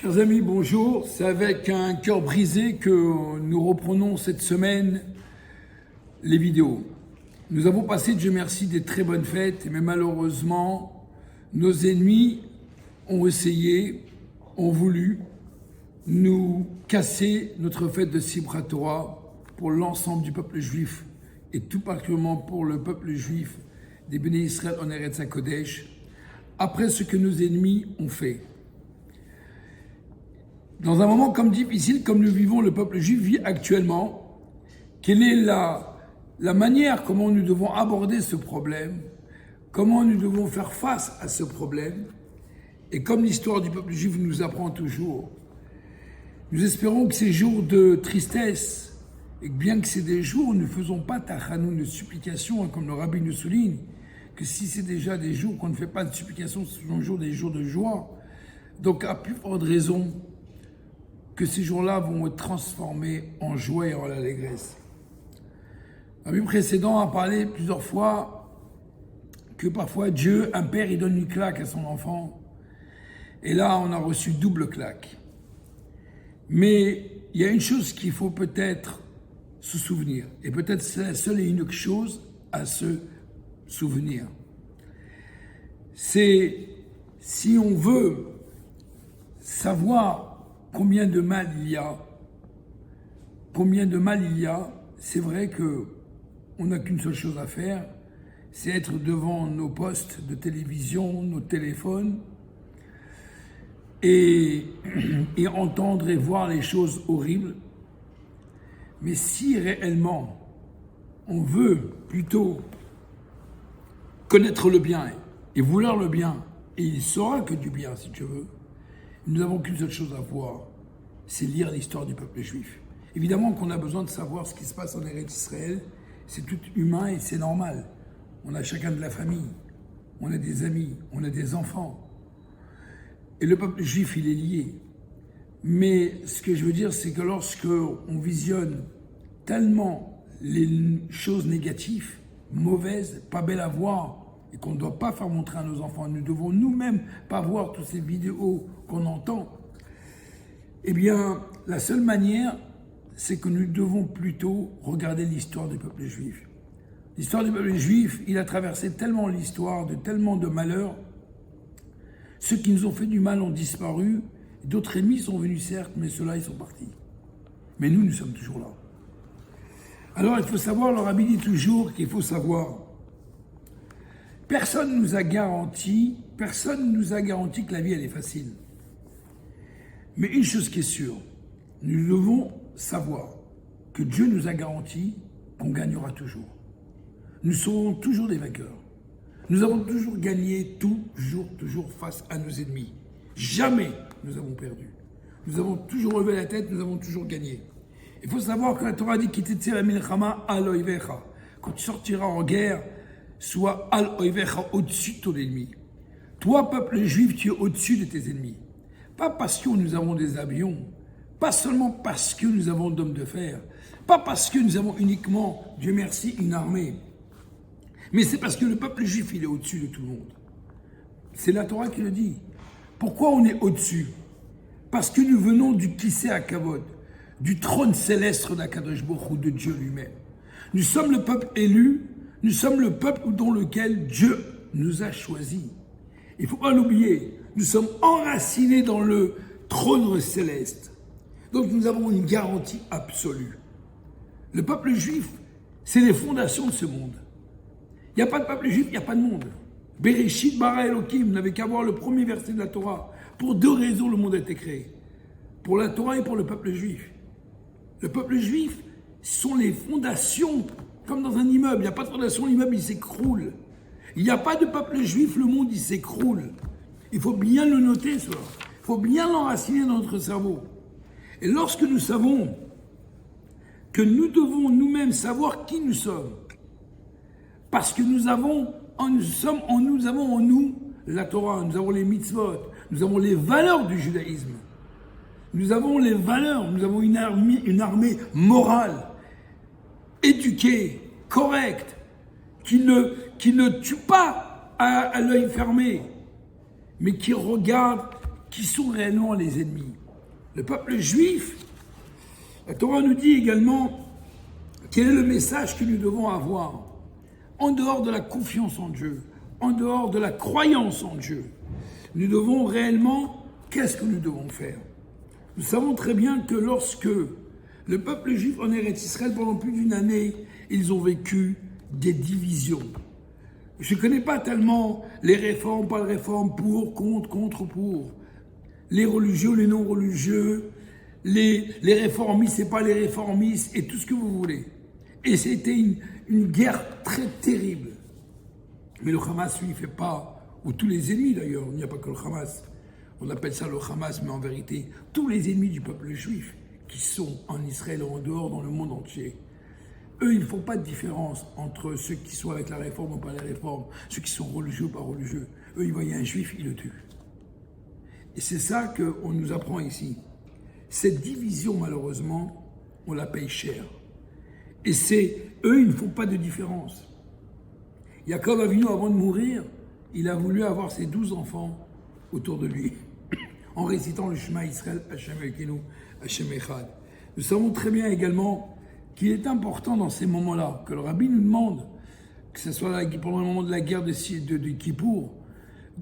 Chers amis, bonjour. C'est avec un cœur brisé que nous reprenons cette semaine les vidéos. Nous avons passé, Dieu merci, des très bonnes fêtes, mais malheureusement, nos ennemis ont essayé, ont voulu nous casser notre fête de Simchat Torah pour l'ensemble du peuple juif et tout particulièrement pour le peuple juif des Béné Israël en Eretz HaKodesh, après ce que nos ennemis ont fait. Dans un moment comme difficile, comme nous vivons, le peuple juif vit actuellement, quelle est la manière comment nous devons aborder ce problème, comment nous devons faire face à ce problème, et comme l'histoire du peuple juif nous apprend toujours, nous espérons que ces jours de tristesse, et que bien que c'est des jours où nous ne faisons pas tachanoun de supplication, comme le rabbi nous souligne, que si c'est déjà des jours qu'on ne fait pas de supplication, ce sont des jours de joie. Donc à plus forte raison que ces jours-là vont être transformés en joie et en allégresse. Le rabbi précédent a parlé plusieurs fois que parfois Dieu, un père, il donne une claque à son enfant. Et là, on a reçu double claque. Mais il y a une chose qu'il faut peut-être se souvenir, et peut-être c'est la seule et unique chose à se souvenir. C'est si on veut savoir combien de mal il y a, c'est vrai que on n'a qu'une seule chose à faire, c'est être devant nos postes de télévision, nos téléphones, et entendre et voir les choses horribles. Mais si réellement on veut plutôt connaître le bien et vouloir le bien, et il saura que du bien si tu veux, nous n'avons qu'une seule chose à voir, c'est lire l'histoire du peuple juif. Évidemment qu'on a besoin de savoir ce qui se passe en Eretz Israël, c'est tout humain et c'est normal. On a chacun de la famille, on a des amis, on a des enfants. Et le peuple juif, il est lié. Mais ce que je veux dire, c'est que lorsque on visionne tellement les choses négatives, mauvaises, pas belles à voir, et qu'on ne doit pas faire montrer à nos enfants, nous devons nous-mêmes pas voir toutes ces vidéos qu'on entend, eh bien, la seule manière, c'est que nous devons plutôt regarder l'histoire du peuple juif. L'histoire du peuple juif, il a traversé tellement l'histoire de tellement de malheurs. Ceux qui nous ont fait du mal ont disparu, d'autres ennemis sont venus certes, mais ceux-là, ils sont partis. Mais nous sommes toujours là. Alors, il faut savoir, le rabbi dit toujours qu'il faut savoir. Personne ne nous a garanti que la vie, elle est facile. Mais une chose qui est sûre, nous devons savoir que Dieu nous a garanti qu'on gagnera toujours. Nous serons toujours des vainqueurs. Nous avons toujours gagné, toujours face à nos ennemis. Jamais nous avons perdu. Nous avons toujours relevé la tête, nous avons toujours gagné. Il faut savoir que la Torah dit quand tu sortiras en guerre, sois al oivecha, au-dessus de ton ennemi. Toi, peuple juif, tu es au-dessus de tes ennemis. Pas parce que nous avons des avions, pas seulement parce que nous avons d'hommes de fer, pas parce que nous avons uniquement, Dieu merci, une armée, mais c'est parce que le peuple juif, il est au-dessus de tout le monde. C'est la Torah qui le dit. Pourquoi on est au-dessus? Parce que nous venons du Kisei HaKavod, du trône céleste d'Akadosh Baruch Hu, de Dieu lui-même. Nous sommes le peuple élu, nous sommes le peuple dans lequel Dieu nous a choisis. Il ne faut pas l'oublier, nous sommes enracinés dans le trône céleste. Donc nous avons une garantie absolue. Le peuple juif, c'est les fondations de ce monde. Il n'y a pas de peuple juif, il n'y a pas de monde. Bereshit bara Elokim, n'avait qu'à voir le premier verset de la Torah. Pour deux raisons, le monde a été créé. Pour la Torah et pour le peuple juif. Le peuple juif sont les fondations, comme dans un immeuble. Il n'y a pas de fondation, l'immeuble, il s'écroule. Il n'y a pas de peuple juif, le monde, il s'écroule. Il faut bien le noter, cela. Il faut bien l'enraciner dans notre cerveau. Et lorsque nous savons que nous devons nous-mêmes savoir qui nous sommes, parce que nous avons en nous la Torah, nous avons les mitzvot, nous avons les valeurs du judaïsme. Nous avons les valeurs, nous avons une armée morale, éduquée, correcte, qui ne tue pas à l'œil fermé, mais qui regarde qui sont réellement les ennemis. Le peuple juif, la Torah nous dit également quel est le message que nous devons avoir en dehors de la confiance en Dieu, en dehors de la croyance en Dieu. Nous devons réellement, qu'est-ce que nous devons faire? Nous savons très bien que lorsque le peuple juif en Eretz Israël, pendant plus d'une année, ils ont vécu des divisions. Je ne connais pas tellement les réformes, pas les réformes, pour, contre, pour. Les religieux, les non-religieux, les réformistes et pas les réformistes, et tout ce que vous voulez. Et c'était une guerre très terrible. Mais le Hamas, lui, il ne fait pas, ou tous les ennemis d'ailleurs, il n'y a pas que le Hamas. On appelle ça le Hamas, mais en vérité, tous les ennemis du peuple juif qui sont en Israël ou en dehors, dans le monde entier, eux, ils ne font pas de différence entre ceux qui sont avec la réforme ou pas la réforme, ceux qui sont religieux ou pas religieux. Eux, ils voient un juif, ils le tuent. Et c'est ça qu'on nous apprend ici. Cette division, malheureusement, on la paye cher. Et eux, ils ne font pas de différence. Yaakov Avinu, avant de mourir, il a voulu avoir ses 12 enfants autour de lui, en récitant le Shema Israël, Hashem Elokeinu, Hashem Echad. Nous savons très bien également qu'il est important dans ces moments-là, que le Rabbi nous demande, que ce soit pendant le moment de la guerre de Kippour,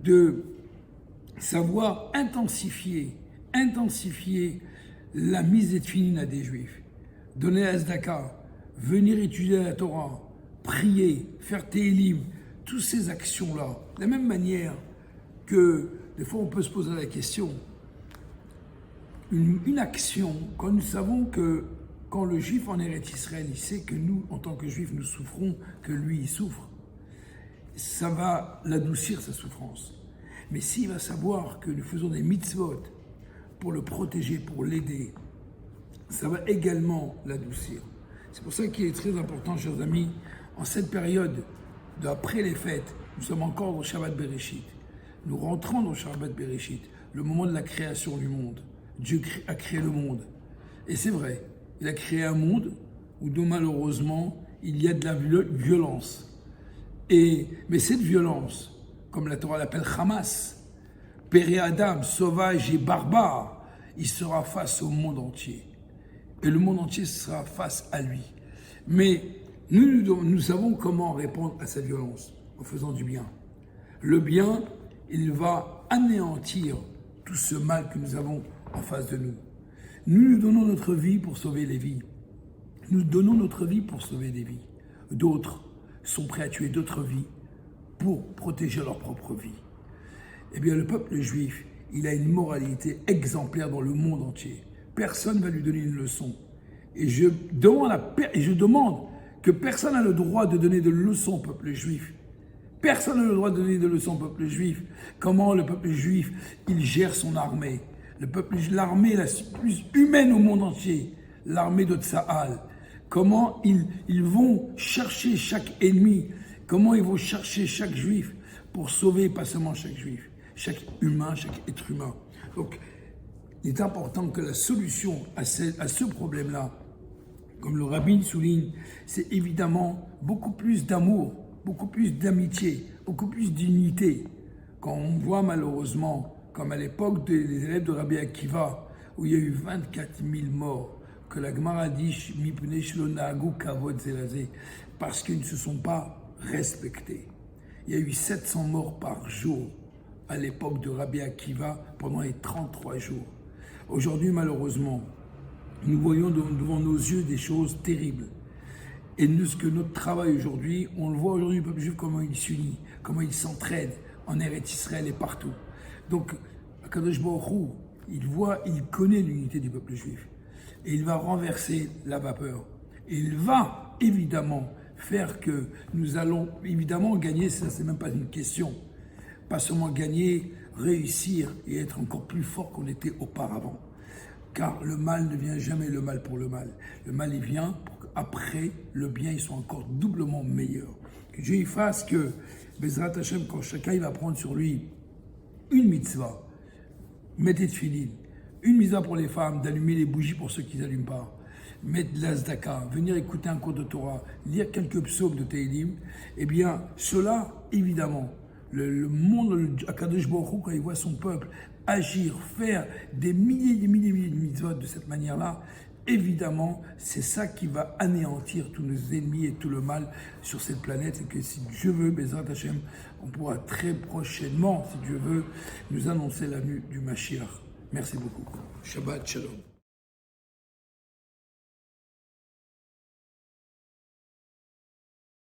de savoir intensifier la mise de tefilin à des Juifs, donner la Zdaka, venir étudier la Torah, prier, faire Télim, toutes ces actions-là, de la même manière que des fois on peut se poser la question, une action, quand nous savons que quand le Juif en Eretz Israël, il sait que nous, en tant que Juifs, nous souffrons, que lui, il souffre, ça va l'adoucir sa souffrance. Mais s'il va savoir que nous faisons des mitzvot pour le protéger, pour l'aider, ça va également l'adoucir. C'est pour ça qu'il est très important, chers amis, en cette période d'après les fêtes, nous sommes encore au Shabbat Bereshit. Nous rentrons dans le Shabbat Bereshit, le moment de la création du monde. Dieu a créé le monde. Et c'est vrai, il a créé un monde où malheureusement, il y a de la violence. Mais cette violence, comme la Torah l'appelle Hamas, Péré Adam, sauvage et barbare, il sera face au monde entier. Et le monde entier sera face à lui. Mais nous savons comment répondre à cette violence, en faisant du bien. Le bien, il va anéantir tout ce mal que nous avons en face de nous. Nous donnons notre vie pour sauver les vies. Nous donnons notre vie pour sauver des vies. D'autres sont prêts à tuer d'autres vies pour protéger leur propre vie. Eh bien, le peuple juif, il a une moralité exemplaire dans le monde entier. Personne ne va lui donner une leçon. Et je demande que personne n'a le droit de donner de leçons au peuple juif. Personne n'a le droit de donner de leçons au peuple juif. Comment le peuple juif, il gère son armée. L'armée la plus humaine au monde entier, l'armée de Tsahal. Comment ils vont chercher chaque ennemi, comment ils vont chercher chaque juif pour sauver pas seulement chaque juif, chaque humain, chaque être humain. Donc, il est important que la solution à ce problème-là, comme le rabbin souligne, c'est évidemment beaucoup plus d'amour, beaucoup plus d'amitié, beaucoup plus d'unité. Quand on voit malheureusement, comme à l'époque des élèves de Rabbi Akiva, où il y a eu 24 000 morts, que la Gemara dit Mipnei shelo nahagu kavod ze laze, parce qu'ils ne se sont pas respectés. Il y a eu 700 morts par jour à l'époque de Rabbi Akiva pendant les 33 jours. Aujourd'hui, malheureusement, nous voyons devant nos yeux des choses terribles. Et ce que notre travail aujourd'hui, on le voit aujourd'hui, le peuple juif, comment il s'unit, comment il s'entraide en Eretz Israël et partout. Donc, Akadosh Baruch Hu, il connaît l'unité du peuple juif. Et il va renverser la vapeur. Et il va évidemment faire que nous allons évidemment gagner, ça c'est même pas une question, pas seulement gagner, réussir et être encore plus fort qu'on était auparavant. Car le mal ne vient jamais le mal pour le mal. Le mal, il vient pour qu'après, le bien, il soit encore doublement meilleur. Que Dieu y fasse que, Bezrat Hashem, quand chacun il va prendre sur lui une mitzvah, mettez tefillin, une mitzvah pour les femmes, d'allumer les bougies pour ceux qui n'allument pas, mettre de la zdaka, venir écouter un cours de Torah, lire quelques psaumes de Tehillim, eh bien, cela, évidemment, le monde, Akadosh Baruch Hu, quand il voit son peuple agir, faire des milliers de mitzvot de cette manière-là, évidemment, c'est ça qui va anéantir tous nos ennemis et tout le mal sur cette planète. Et que si Dieu veut, Bezrat Hashem, on pourra très prochainement, si Dieu veut, nous annoncer la venue du Mashiach. Merci beaucoup. Shabbat Shalom.